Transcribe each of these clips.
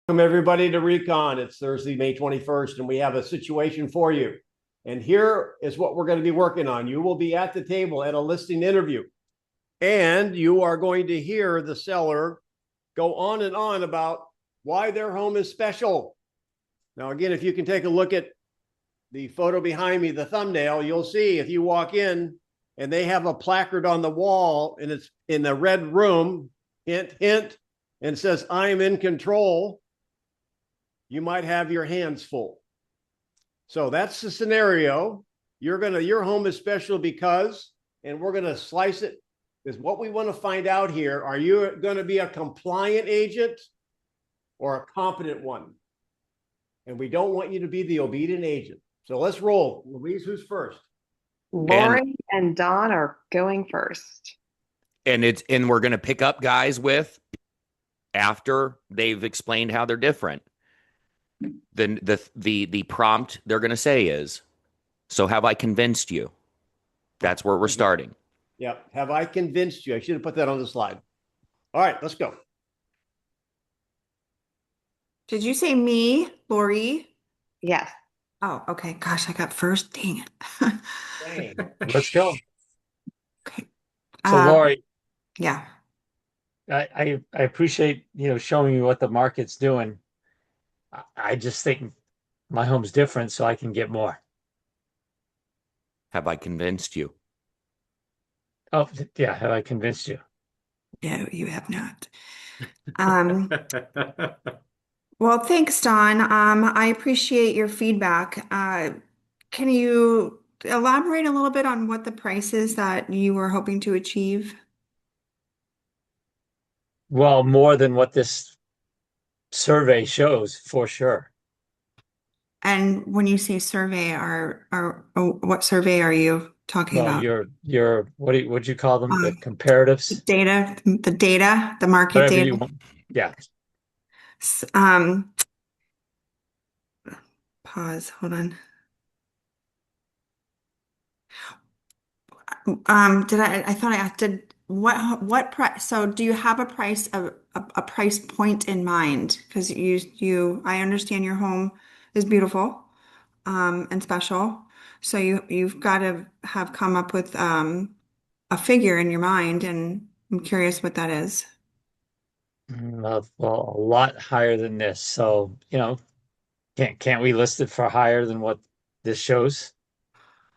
Welcome everybody to Recon. It's Thursday, May 21st, and we have a situation for you. And here is what we're going to be working on. You will be at the table at a listing interview, and you are going to hear the seller go on and on about why their home is special. Now, again, if you can take a look at the photo behind me, the thumbnail, you'll see if you walk in and they have a placard on the wall and it's in the red room, hint, hint, and says, "I'm in control," you might have your hands full. So that's the scenario. Your home is special because, and we're going to slice it, is what we want to find out here. Are you going to be a compliant agent or a competent one? And we don't want you to be the obedient agent. So let's roll. Louise, who's first? Lori and Don are going first. And we're going to pick up guys with after they've explained how they're different. The prompt they're going to say is, "So have I convinced you?" That's where we're starting. Yep. Have I convinced you? I should have put that on the slide. All right, let's go. Did you say me, Lori? Yes. Oh, okay. Gosh, I got first. Dang it. Dang. Let's go. Okay. So Lori, Yeah. I appreciate showing you what the market's doing. I just think my home's different, so I can get more. Have I convinced you? Oh yeah, have I convinced you? No, you have not. Um, well, thanks, Don. I appreciate your feedback. Can you elaborate a little bit on what the price is that you were hoping to achieve? Well, more than what this survey shows, for sure. And when you say survey, what survey are you talking Well, about? your what'd you call them? The The comparatives, the market whatever data. you want. Yeah. S- Pause, hold on. I thought I did what price? So do you have a price of a price point in mind? Because I understand your home is beautiful, and special. So you've got to have come up with a figure in your mind, and I'm curious what that is. Well, a lot higher than this. So, can't we list it for higher than what this shows?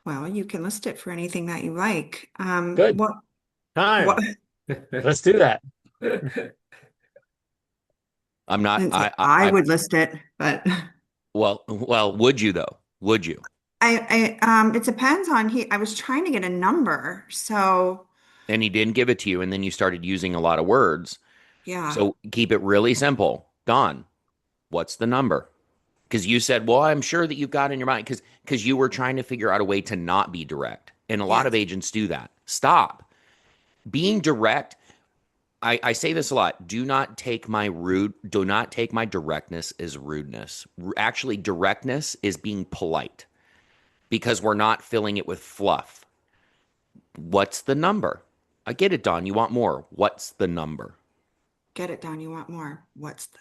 Well, you can list it for anything that you like. Good. What Time. Let's do that. I'm not. didn't say I would list it, but Well, would you though? Would you? it depends on I was trying to get a number, so And he didn't give it to you, and then you started using a lot of words. yeah. So keep it really simple. Don, what's the number? Because you said, "Well, I'm sure that you've got in your mind," because you were trying to figure out a way to not be direct, and a lot of Yes. agents do that. Stop being direct. I say this a lot. Do not take my directness as rudeness. Actually, directness is being polite because we're not filling it with fluff. What's the number? I get it, Don. You want more. What's the number? Get it done. You want more.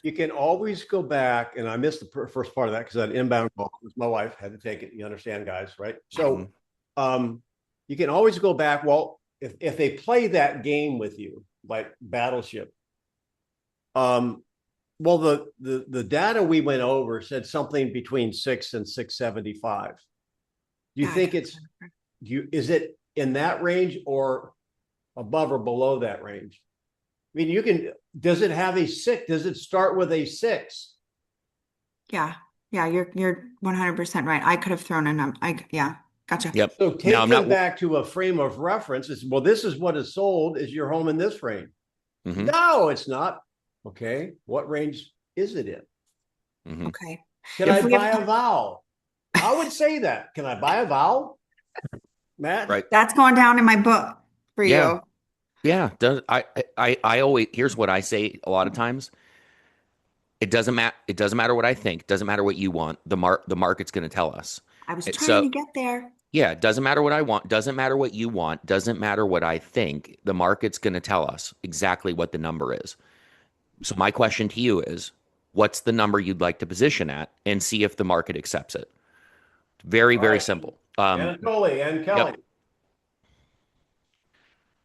You can always go back, and I missed the first part of that because I had an inbound call. My wife had to take it. You understand, guys, right? So you can always go back. Well, if they play that game with you, like Battleship, well, the data we went over said something between 6 and 675. Do you think is it in that range or above or below that range? I mean, does it have a 6? Does it start with a 6? Yeah. Yeah, you're 100% right. I could have thrown a number. Yeah, gotcha. Yep. So take them back to a frame of reference. Well, this is what is sold. Is your home in this range? Mm-hmm. No, it's not. Okay. What range is it in? Mm-hmm. Okay. Can I buy a vowel? I would say that. Can I buy a vowel? Matt? Right. That's going down in my book for you. Yeah. I always, here's what I say a lot of times. It doesn't matter. It doesn't matter what I think. It doesn't matter what you want. The market's going to tell us. I was trying to get there. Yeah, it doesn't matter what I want. Doesn't matter what you want. Doesn't matter what I think. The market's going to tell us exactly what the number is. So my question to you is, What's the number you'd like to position at, and see if the market accepts it. Very, All very right. simple. Anatoly and Kelly.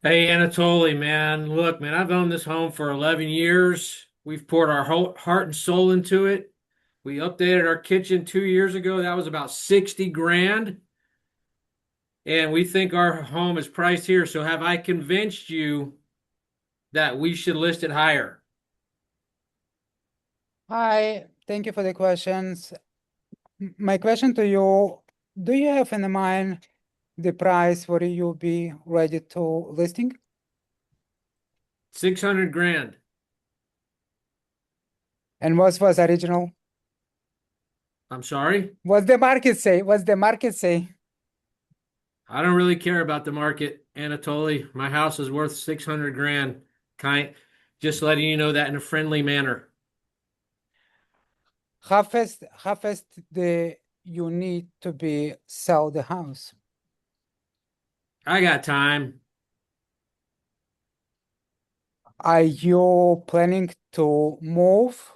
Hey, Anatoly, man. Look, man, I've owned this home for 11 years. We've poured our whole heart and soul into it. We updated our kitchen 2 years ago. That was about 60 grand. And we think our home is priced here. So have I convinced you that we should list it higher? Hi, thank you for the questions. My question to you, do you have in mind the price where you'll be ready to listing? 600 grand. And what was original? I'm sorry. What's the market say? What's the market say? I don't really care about the market, Anatoly. My house is worth 600 grand. Just letting you know that in a friendly manner. How fast the you need to be sell the house? I got time. Are you planning to move?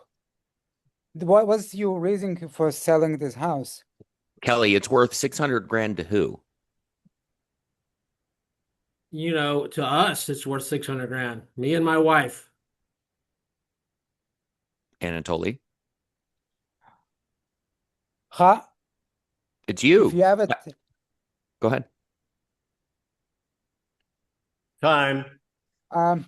What was your reason for selling this house? Kelly, it's worth 600 grand to who? You know, to us, it's worth 600 grand. Me and my wife. Anatoly, How, it's you. if you have it, Go ahead. Time. um,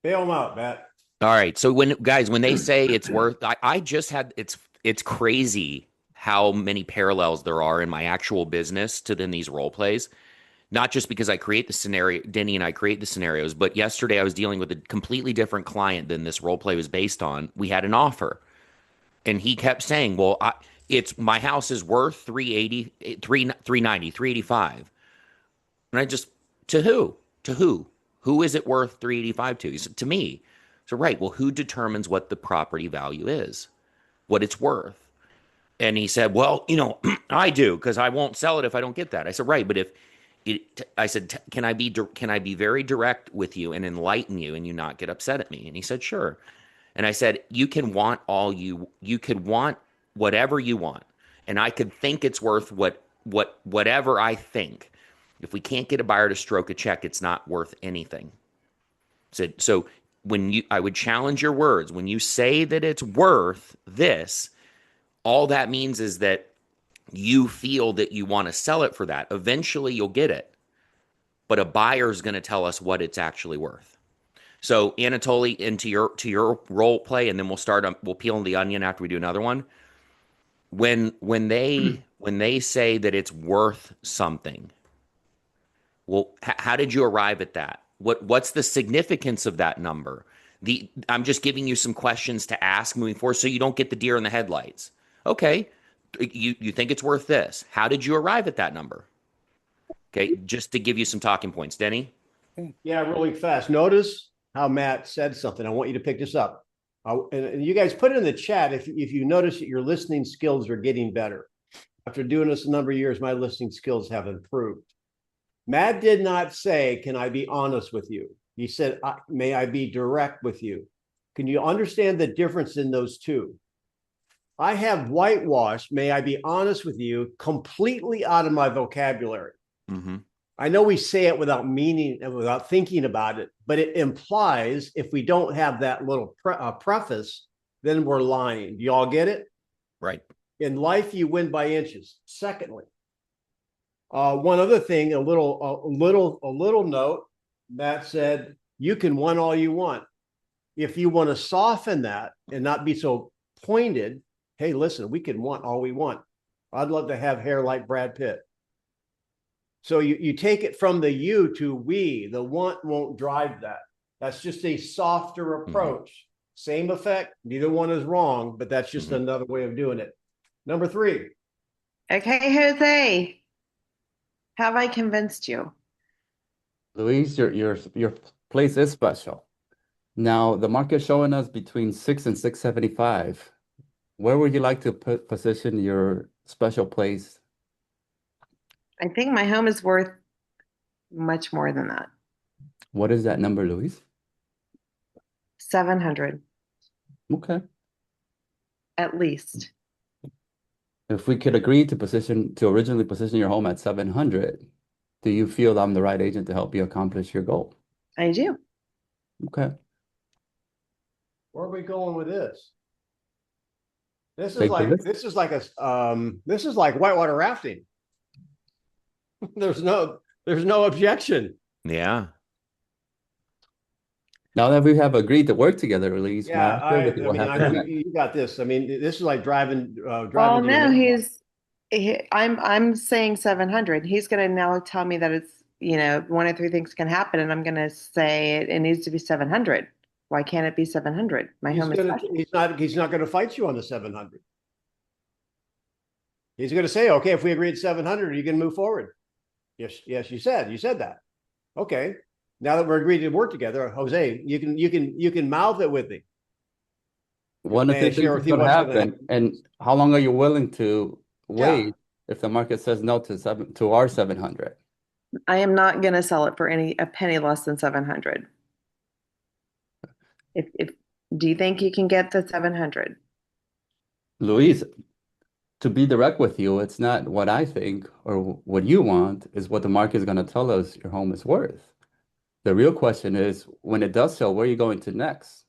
Bail them out, Matt. All right. So when they say it's worth, I just had, it's crazy how many parallels there are in my actual business to then these role plays. Not just because I create the scenario, Denny and I create the scenarios, but yesterday I was dealing with a completely different client than this role play was based on. We had an offer, and he kept saying, well, it's my house is worth 380, 390, 385. And I just, to who? To who? Who is it worth 385 to? He said, to me. So, right. Well, who determines what the property value is, what it's worth? And he said, well, I do, because I won't sell it if I don't get that. I said, right. But I said, can I be very direct with you and enlighten you and you not get upset at me? And he said, sure. And I said, you can want you could want whatever you want. And I could think it's worth whatever I think. If we can't get a buyer to stroke a check, it's not worth anything. So I would challenge your words. When you say that it's worth this, all that means is that you feel that you want to sell it for that. Eventually you'll get it, but a buyer's going to tell us what it's actually worth. So Anatoly, into your role play, and then we'll peel the onion after we do another one. When they say that it's worth something, well, how did you arrive at that? What's the significance of that number? I'm just giving you some questions to ask moving forward so you don't get the deer in the headlights. Okay, you think it's worth this. How did you arrive at that number? Okay, just to give you some talking points. Denny? Yeah, really fast. Notice how Matt said something. I want you to pick this up. And you guys put it in the chat if you notice that your listening skills are getting better. After doing this a number of years, my listening skills have improved. Matt did not say, can I be honest with you? He said, may I be direct with you? Can you understand the difference in those two? I have whitewash, may I be honest with you, completely out of my vocabulary. Mm-hmm. I know we say it without meaning and without thinking about it, but it implies if we don't have that little preface, then we're lying. Do y'all get it? Right. In life, you win by inches. Secondly, one other thing, a little note. Matt said, you can want all you want. If you want to soften that and not be so pointed, hey, listen, we can want all we want. I'd love to have hair like Brad Pitt. So you take it from the you to we. The want won't drive that. That's just a softer approach. Mm-hmm. Same effect. Neither one is wrong, but that's just another way of doing it. Number 3. Okay, Jose. Have I convinced you? Luis, your place is special. Now the market showing us between 6 and 675. Where would you like to position your special place? I think my home is worth much more than that. What is that number, Luis? 700. Okay. at least. If we could agree to originally position your home at 700, do you feel I'm the right agent to help you accomplish your goal? I do. Okay. Where are we going with this? This is Take the like, risk. this is like this is like whitewater rafting. There's no objection. Yeah. Now that we have agreed to work together, Elise, Yeah, Matt, share with you what happened next. you got this. I mean, this is like driving Well, to your no, mailbox. I'm saying 700. He's going to now tell me that it's, one of three things can happen, and I'm going to say it needs to be 700. Why can't it be 700? My home is special. He's not going to fight you on the 700. He's going to say, okay, if we agree at 700, you can move forward. Yes, you said that. Okay. Now that we're agreed to work together, Jose, you can mouth it with me. One of the things that's going to happen, and how long are you willing to wait if the market says no to our 700? I am not going to sell it for a penny less than 700. If do you think you can get the 700? Louise, to be direct with you, it's not what I think or what you want, is what the market is going to tell us your home is worth. The real question is, when it does sell, where are you going to next?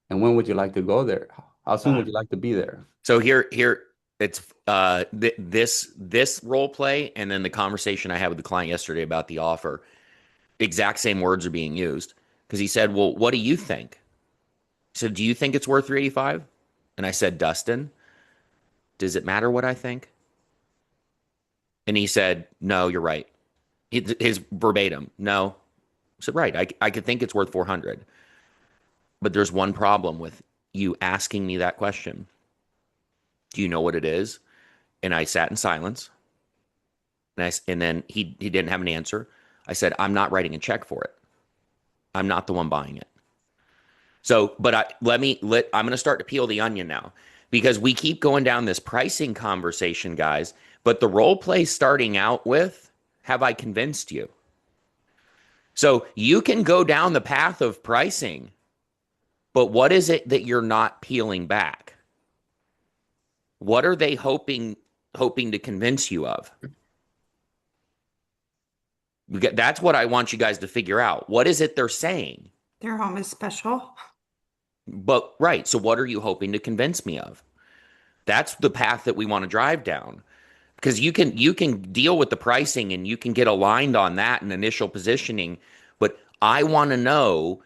And when would you like to go there? How soon would you like to be there? So here it's this role play, and then the conversation I had with the client yesterday about the offer, exact same words are being used, because he said, well, what do you think? He said, do you think it's worth 385? And I said, Dustin, does it matter what I think? And he said, no, you're right. His verbatim, no. I said, right, I could think it's worth 400. But there's one problem with you asking me that question. Do you know what it is? And I sat in silence. And then he didn't have an answer. I said, I'm not writing a check for it. I'm not the one buying it. So, but I'm going to start to peel the onion now, because we keep going down this pricing conversation, guys. But the role play starting out with, have I convinced you? So you can go down the path of pricing, but what is it that you're not peeling back? What are they hoping to convince you of? That's what I want you guys to figure out. What is it they're saying? Their home is special. But right, so what are you hoping to convince me of? That's the path that we want to drive down. Because you can deal with the pricing and you can get aligned on that and initial positioning, but I want to know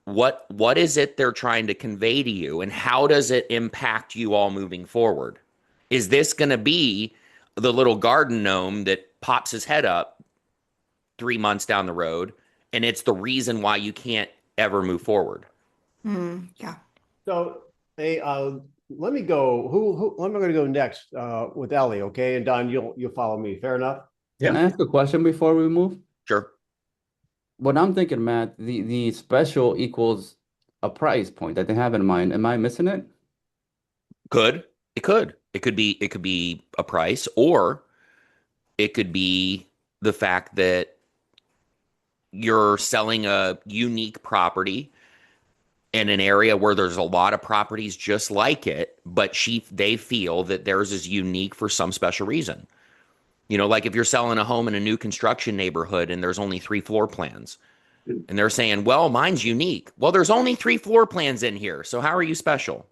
what is it they're trying to convey to you, and how does it impact you all moving forward? Is this going to be the little garden gnome that pops his head up 3 months down the road, and it's the reason why you can't ever move forward? Yeah. So, hey, let me go. I'm going to go next with Ellie, okay? And Don, you'll follow me. Fair enough? Can I ask a question before we move? Sure. What I'm thinking, Matt, the special equals a price point that they have in mind. Am I missing it? Could. It could. It could be a price, or it could be the fact that you're selling a unique property in an area where there's a lot of properties just like it, but they feel that theirs is unique for some special reason. Like if you're selling a home in a new construction neighborhood and there's only 3 floor plans, and they're saying, well, mine's unique. Well, there's only 3 floor plans in here, so how are you special?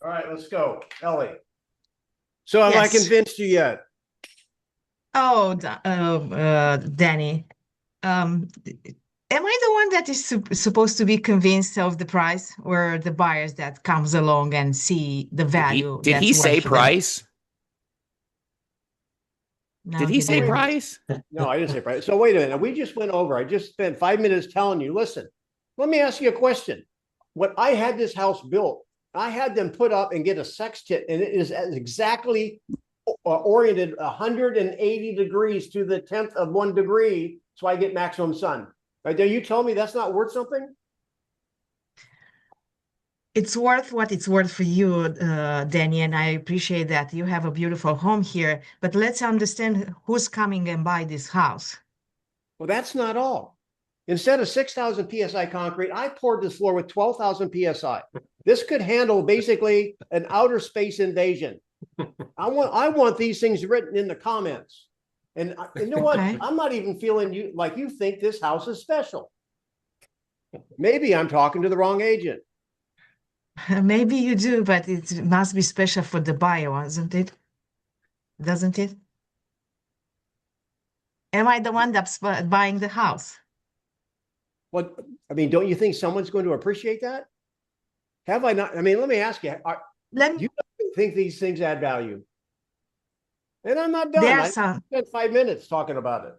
All right, let's go. Ellie. So have I Yes. convinced you yet? Oh, Danny, am I the one that is supposed to be convinced of the price, or the buyers that comes along and see the value? Did he that's say worth for them? price? No, Did he say didn't. price? No, I didn't say price. So wait a minute. We just went over. I just spent 5 minutes telling you, listen, let me ask you a question. When I had this house built, I had them put up and get a sextant, and it is exactly oriented 180 degrees to the 10th of 1 degree, so I get maximum sun. Right there, you tell me that's not worth something? It's worth what it's worth for you, Danny, and I appreciate that. You have a beautiful home here, but let's understand who's coming and buy this house. Well, that's not all. Instead of 6,000 PSI concrete, I poured this floor with 12,000 PSI. This could handle basically an outer space invasion. I want these things written in the comments. And you know what? Okay. I'm not even feeling you like you think this house is special. Maybe I'm talking to the wrong agent. Maybe you do, but it must be special for the buyer, wasn't it? Doesn't it? Am I the one that's buying the house? What I mean, don't you think someone's going to appreciate that? Have I not? I mean, let me ask you: Let do you think these things add value? And I'm not done. there are I some. spent 5 minutes talking about it.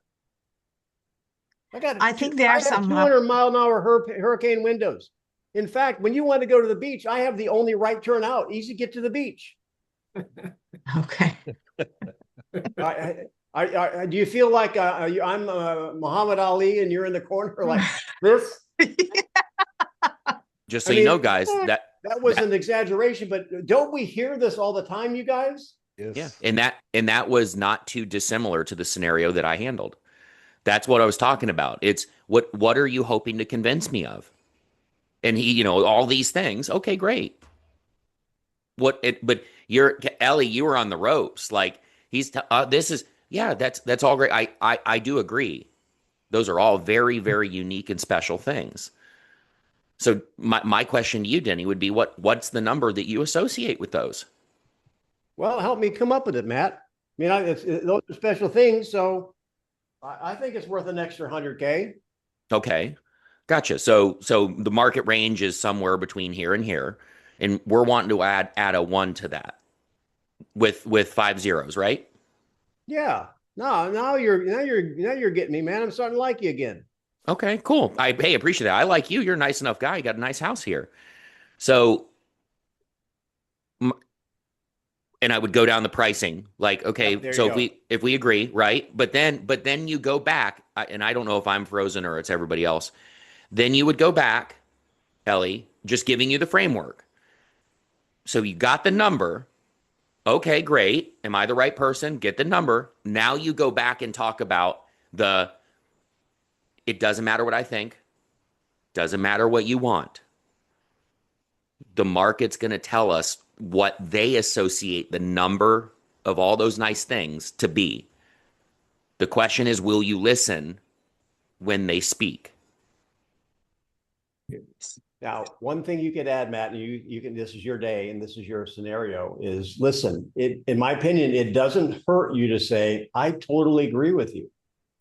I think there are have some. 200-mile-an-hour hurricane windows. In fact, when you want to go to the beach, I have the only right turn out. Easy to get to the beach. Okay. Do you feel like I'm Muhammad Ali and you're in the corner like this? Just so you know, guys, that was an exaggeration, but don't we hear this all the time, you guys? Yes. Yeah, and that was not too dissimilar to the scenario that I handled. That's what I was talking about. It's what are you hoping to convince me of? And he, you know, all these things. Okay, great. But Ellie, you were on the ropes. Like that's all great. I do agree. Those are all very, very unique and special things. So my question to you, Denny, would be what's the number that you associate with those? Well, help me come up with it, Matt. I mean, those are special things, so I think it's worth an extra 100K. Okay, gotcha. So the market range is somewhere between here and here, and we're wanting to add a 1 to that with 5 zeros, right? Yeah. No, now you're getting me, man. I'm starting to like you again. Okay, cool. I appreciate that. I like you. You're a nice enough guy. You got a nice house here. So, and I would go down the pricing. Like, okay, so if we agree, right? But then you go back, and I don't know if I'm frozen or it's everybody else. Then you would go back, Ellie, just giving you the framework. So you got the number. Okay, great. Am I the right person? Get the number. Now you go back and talk about it doesn't matter what I think. Doesn't matter what you want. The market's going to tell us what they associate the number of all those nice things to be. The question is, will you listen when they speak? Now, one thing you could add, Matt, and you can, this is your day and this is your scenario, is listen, in my opinion, it doesn't hurt you to say, I totally agree with you,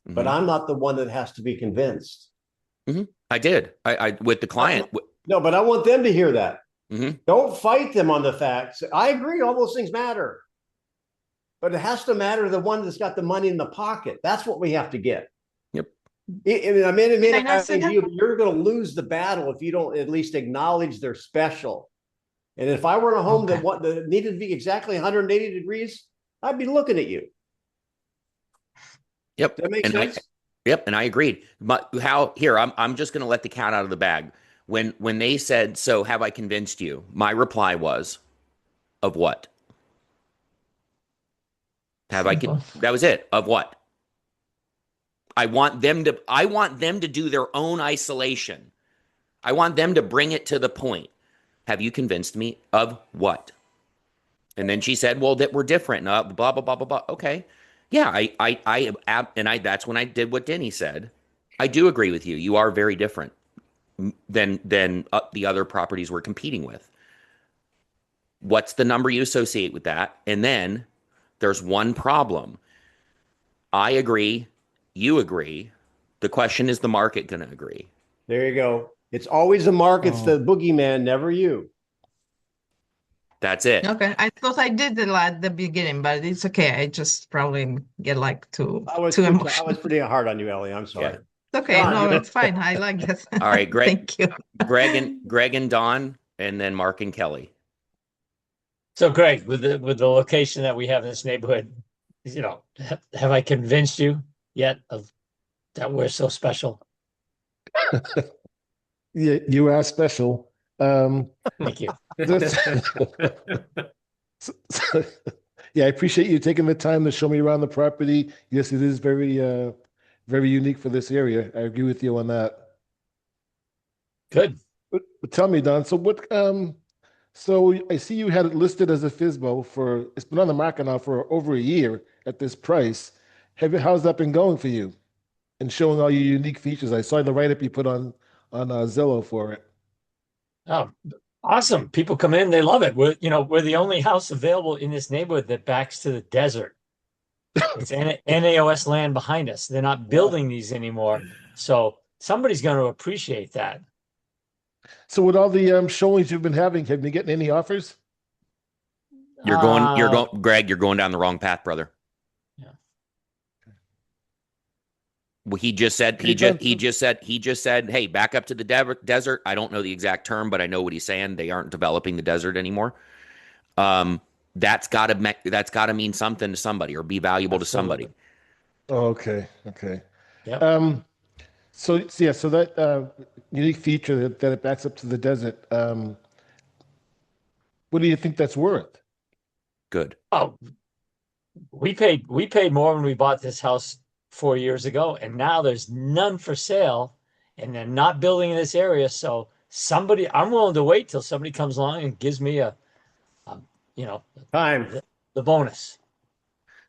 but I'm not the one that has to be convinced. I did. I with the client. No, but I want them to hear that. Don't fight them on the facts. I agree, all those things matter. But it has to matter to the one that's got the money in the pocket. That's what we have to get. Yep. I mean, you're going to lose the battle if you don't at least acknowledge they're special. And if I were in a home that needed to be exactly 180 degrees, I'd be looking at you. Yep. That makes sense. And I agreed. But I'm just going to let the cat out of the bag. When they said, so have I convinced you? My reply was, of what? That was it. Of what? I want them to do their own isolation. I want them to bring it to the point. Have you convinced me of what? And then she said, well, that we're different. Blah, blah, blah, blah, blah. Okay. Yeah, that's when I did what Denny said. I do agree with you. You are very different than the other properties we're competing with. What's the number you associate with that? And then there's one problem. I agree. You agree. The question is the market going to agree? There you go. It's always the market's the boogeyman, never you. That's it. Okay, I thought I did it at the beginning, but it's okay. I just probably get like too emotional. I was pretty hard on you, Ellie. I'm sorry. Yeah. Okay, no, it's fine. I like that. All right, Greg. Thank you. Greg and Don, and then Mark and Kelly. So, Greg, with the location that we have in this neighborhood, have I convinced you yet that we're so special? Yeah, you are special. Thank you. Yeah, I appreciate you taking the time to show me around the property. Yes, it is very very unique for this area. I agree with you on that. Good. But tell me, Don, so so I see you had it listed as a FISBO for, it's been on the market now for over a year at this price. How's that been going for you? And showing all your unique features. I saw the write-up you put on Zillow for it. Oh, awesome. People come in, they love it. We're the only house available in this neighborhood that backs to the desert. It's NAOS land behind us. They're not building these anymore. So somebody's going to appreciate that. So with all the showings you've been having, have you been getting any offers? You're going, Greg, you're going down the wrong path, brother. Yeah. Well, he just said, hey, back up to the desert. I don't know the exact term, but I know what he's saying. They aren't developing the desert anymore. That's gotta mean something to somebody or be valuable to somebody. Oh, okay. Yeah. So that unique feature that it backs up to the desert, what do you think that's worth? Good. Oh, we paid more when we bought this house 4 years ago, and now there's none for sale, and they're not building in this area. So I'm willing to wait till somebody comes along and gives me Time. the bonus.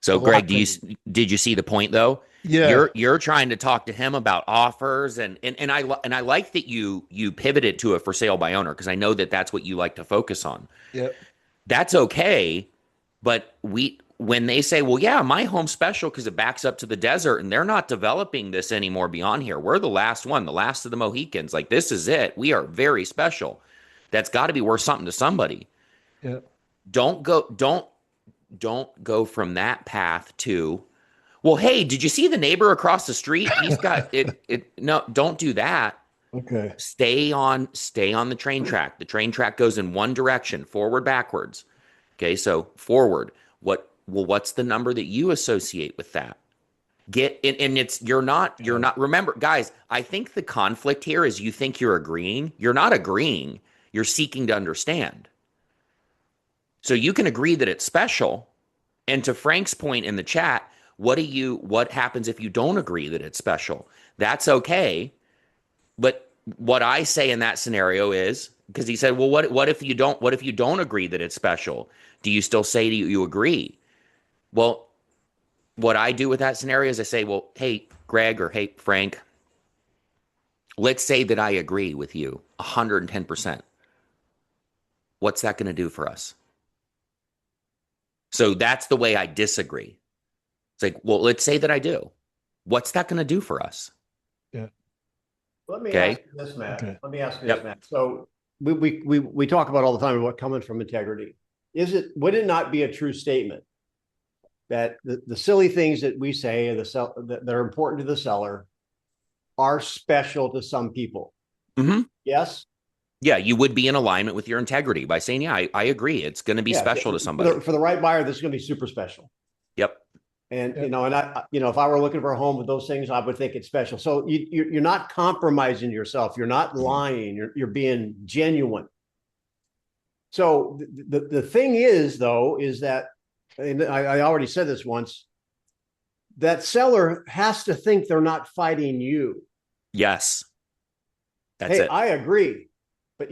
So, Greg, did you see the point though? Yeah. You're trying to talk to him about offers, and I like that you pivoted to a for sale by owner, because I know that that's what you like to focus on. Yeah. That's okay, but when they say, well, yeah, my home's special because it backs up to the desert and they're not developing this anymore beyond here. We're the last one, the last of the Mohicans. Like, this is it. We are very special. That's got to be worth something to somebody. Yeah. Don't go from that path to, well, hey, did you see the neighbor across the street? He's got it. No, don't do that. Okay. Stay on the train track. The train track goes in one direction, forward, backwards. Okay, so forward. What's the number that you associate with that? You're not, remember, guys, I think the conflict here is you think you're agreeing. You're not agreeing. You're seeking to understand. So you can agree that it's special. And to Frank's point in the chat, what happens if you don't agree that it's special? That's okay. But what I say in that scenario is, because he said, well, what if you don't agree that it's special? Do you still say you agree? Well, what I do with that scenario is I say, well, hey, Greg, or hey, Frank, let's say that I agree with you 110%. What's that going to do for us? So that's the way I disagree. It's like, well, let's say that I do. What's that going to do for us? Yeah. Let me ask you this, Matt. Okay. Let me ask you this, Matt. So we talk about all the time about coming from integrity. Would it not be a true statement that the silly things that we say that are important to the seller are special to some people? Mm-hmm. Yes. Yeah, you would be in alignment with your integrity by saying, yeah, I agree. It's going to be special to somebody. For the right buyer, this is going to be super special. Yep. And, if I were looking for a home with those things, I would think it's special. So you're not compromising yourself. You're not lying. You're being genuine. So the thing is, though, is that, and I already said this once, that seller has to think they're not fighting you. Yes. That's it. I agree. But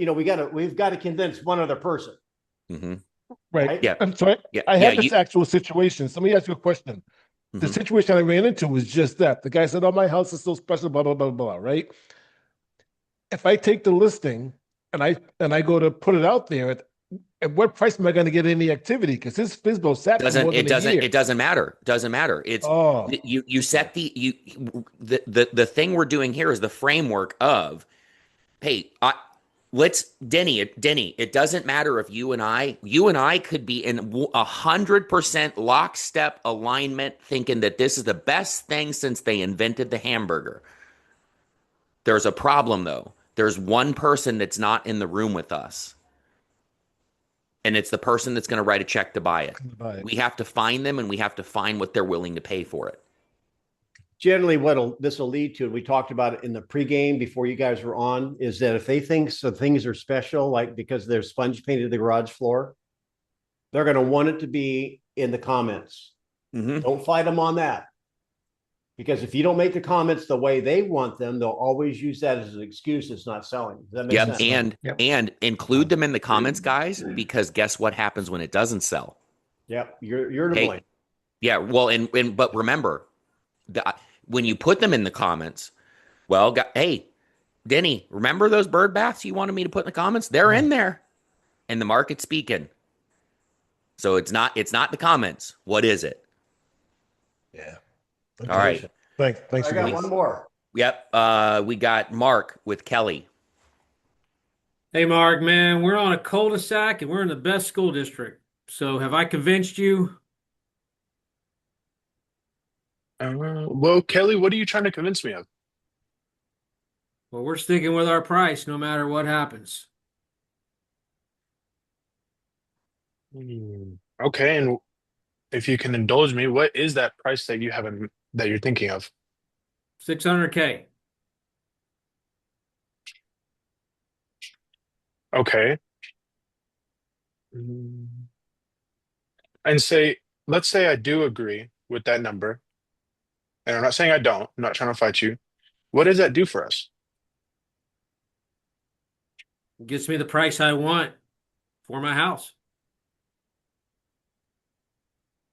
we've got to convince one other person. Mm-hmm. Right. Yeah. I'm sorry. Yeah. I had this actual situation. So let me ask you a question. Mm-hmm. The situation I ran into was just that. The guy said, oh, my house is so special, blah, blah, blah, blah, right? If I take the listing and I go to put it out there, at what price am I going to get any activity? Because his FISBO sat for more than a year. It doesn't matter. Doesn't matter. It's you set the thing we're doing here is the framework of, hey, Denny, it doesn't matter if you and I could be in 100% lockstep alignment thinking that this is the best thing since they invented the hamburger. There's a problem though. There's one person that's not in the room with us. And it's the person that's going to write a check to buy it. We have to find them, and we have to find what they're willing to pay for it. Generally, what this will lead to, and we talked about it in the pregame before you guys were on, is that if they think things are special, like because they're sponge painted the garage floor, they're going to want it to be in the comments. Mm-hmm. Don't fight them on that. Because if you don't make the comments the way they want them, they'll always use that as an excuse. It's not selling. Does that make Yep. sense? And include them in the comments, guys, because guess what happens when it doesn't sell? Yep. You're to blame. Yeah. Well, but remember, when you put them in the comments, well, hey, Denny, remember those bird baths you wanted me to put in the comments? They're in there, and the market's speaking. So it's not the comments. What is it? Yeah. All right. Thanks. I got one more. Yep. We got Mark with Kelly. Hey, Mark, man, we're on a cul-de-sac and we're in the best school district. So have I convinced you? Well, Kelly, what are you trying to convince me of? Well, we're sticking with our price no matter what happens. Okay, and if you can indulge me, what is that price that you have that you're thinking of? 600K. Okay. And let's say I do agree with that number, and I'm not saying I don't. I'm not trying to fight you. What does that do for us? It gets me the price I want for my house.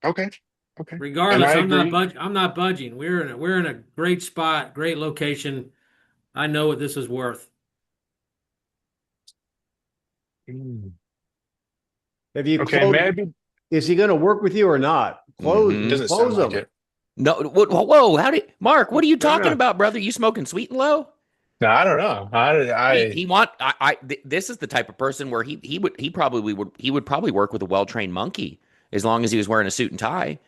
Okay. Okay. Regardless, And I agree. I'm not budging. We're in a great spot, great location. I know what this is worth. Have you Okay, closed? maybe Is he going to work with you or not? Close. Mhm. doesn't Close sound like them. it. No. Whoa. Mark? What are you talking Yeah. about, brother? You smoking sweet and low? No, I don't know. This is the type of person where he would probably work with a well-trained monkey as long as he was wearing a suit and tie.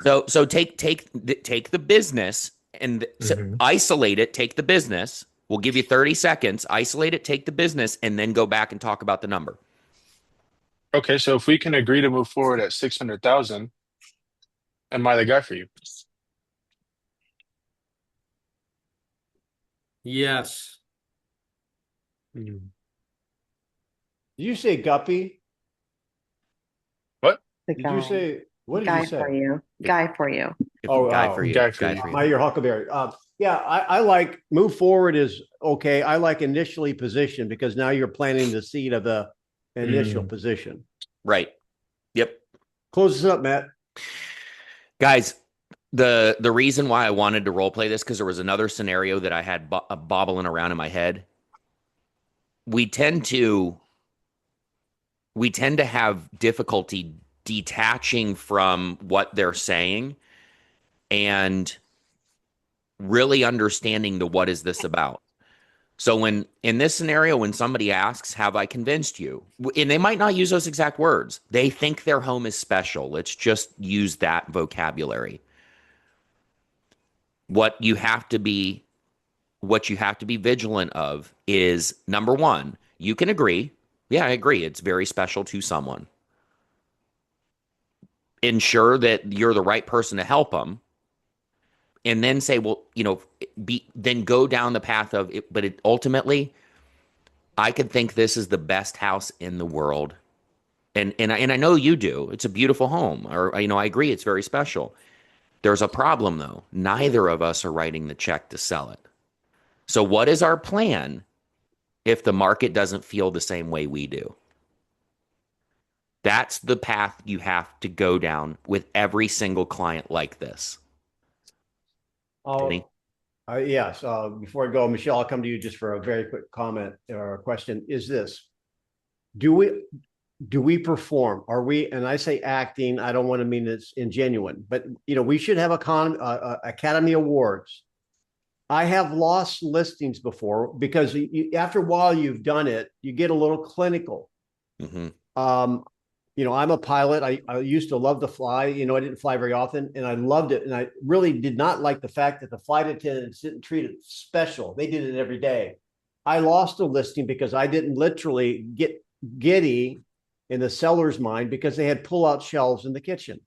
So take the business and Mhm. isolate it. Take the business. We'll give you 30 seconds. Isolate it. Take the business, and then go back and talk about the number. Okay, so if we can agree to move forward at 600,000, am I the guy for you? Yes. Did you say guppy? What? The Did you say, what did guy you say? for you. Guy for you. Guy for you. Guy for you. Your huckleberry. Yeah, I like move forward is okay. I like initially position because now you're planting the seed of the initial position. Right. Yep. Close this up, Matt. Guys, the reason why I wanted to role play this, because there was another scenario that I had bobbling around in my head. We tend to have difficulty detaching from what they're saying and really understanding the what is this about. So when in this scenario, when somebody asks, have I convinced you? And they might not use those exact words. They think their home is special. Let's just use that vocabulary. What you have to be vigilant of is, number one, you can agree. Yeah, I agree. It's very special to someone. Ensure that you're the right person to help them. And then say, well, then go down the path of it. But ultimately, I could think this is the best house in the world. And I know you do. It's a beautiful home. Or, I agree. It's very special. There's a problem, though. Neither of us are writing the check to sell it. So what is our plan if the market doesn't feel the same way we do? That's the path you have to go down with every single client like this. Denny? Yes. Before I go, Michelle, I'll come to you just for a very quick comment or a question. Is this, do we perform? Are we, and I say acting, I don't want to mean it's ingenuine, but we should have Academy Awards. I have lost listings before because after a while you've done it, you get a little clinical. Mm-hmm. I'm a pilot. I used to love to fly. I didn't fly very often, and I loved it. And I really did not like the fact that the flight attendants didn't treat it special. They did it every day. I lost a listing because I didn't literally get giddy in the seller's mind because they had pull-out shelves in the kitchen.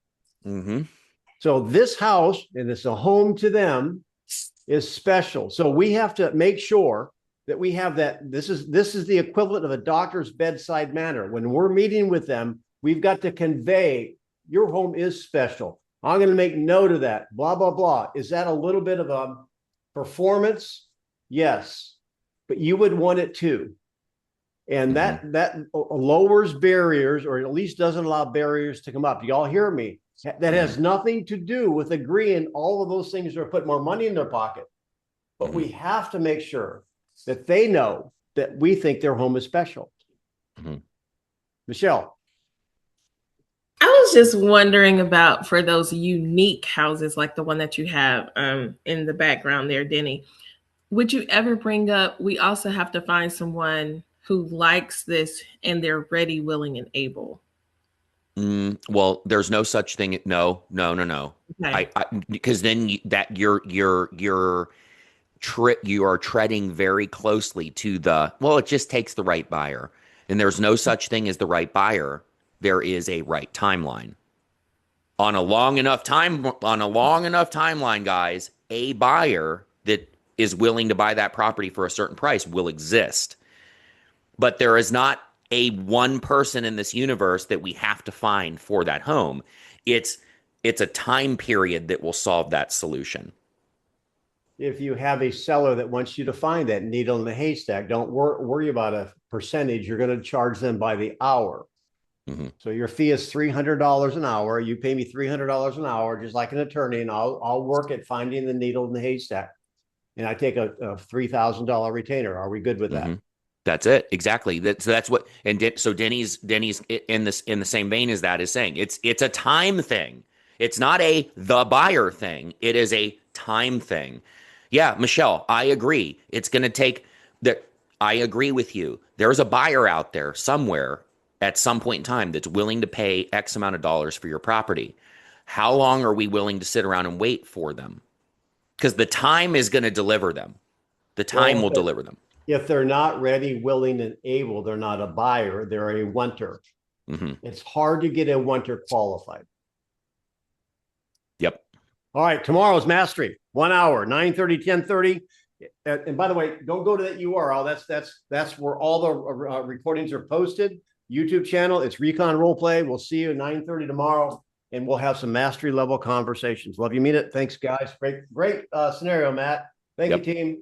Mm-hmm. So this house, and it's a home to them, is special. So we have to make sure that we have that. This is the equivalent of a doctor's bedside manner. When we're meeting with them, we've got to convey your home is special. I'm going to make note of that. Blah, blah, blah. Is that a little bit of a performance? Yes, but you would want it too. And that lowers barriers, or at least doesn't allow barriers to come up. Y'all hear me? That has nothing to do with agreeing all of those things are putting more money in their pocket. But we have to make sure that they know that we think their home is special. Michelle. I was just wondering about for those unique houses like the one that you have in the background there, Denny. Would you ever bring up, we also have to find someone who likes this and they're ready, willing, and able? Well, there's no such thing. No. Okay. Because then you are treading very closely to it just takes the right buyer. And there's no such thing as the right buyer. There is a right timeline. On a long enough timeline, guys, a buyer that is willing to buy that property for a certain price will exist. But there is not a one person in this universe that we have to find for that home. It's a time period that will solve that solution. If you have a seller that wants you to find that needle in the haystack, don't worry about a percentage. You're going to charge them by the hour. So your fee is $300 an hour. You pay me $300 an hour, just like an attorney, and I'll work at finding the needle in the haystack. And I take a $3,000 retainer. Are we good with that? That's it. Exactly. That's what. And so Denny's in the same vein as that is saying it's a time thing. It's not the buyer thing. It is a time thing. Yeah, Michelle, I agree. It's going to take that. I agree with you. There's a buyer out there somewhere at some point in time that's willing to pay X amount of dollars for your property. How long are we willing to sit around and wait for them? Because the time is going to deliver them. The time will deliver them. If they're not ready, willing, and able, they're not a buyer. They're a wanter. It's hard to get a wanter qualified. Yep. All right. Tomorrow's mastery. 1 hour, 9:30, 10:30. And by the way, don't go to that URL. That's where all the recordings are posted. YouTube channel. It's RECON Roleplay. We'll see you at 9:30 tomorrow, and we'll have some mastery level conversations. Love you, mean it. Thanks, guys. Great scenario, Matt. Thank you, team.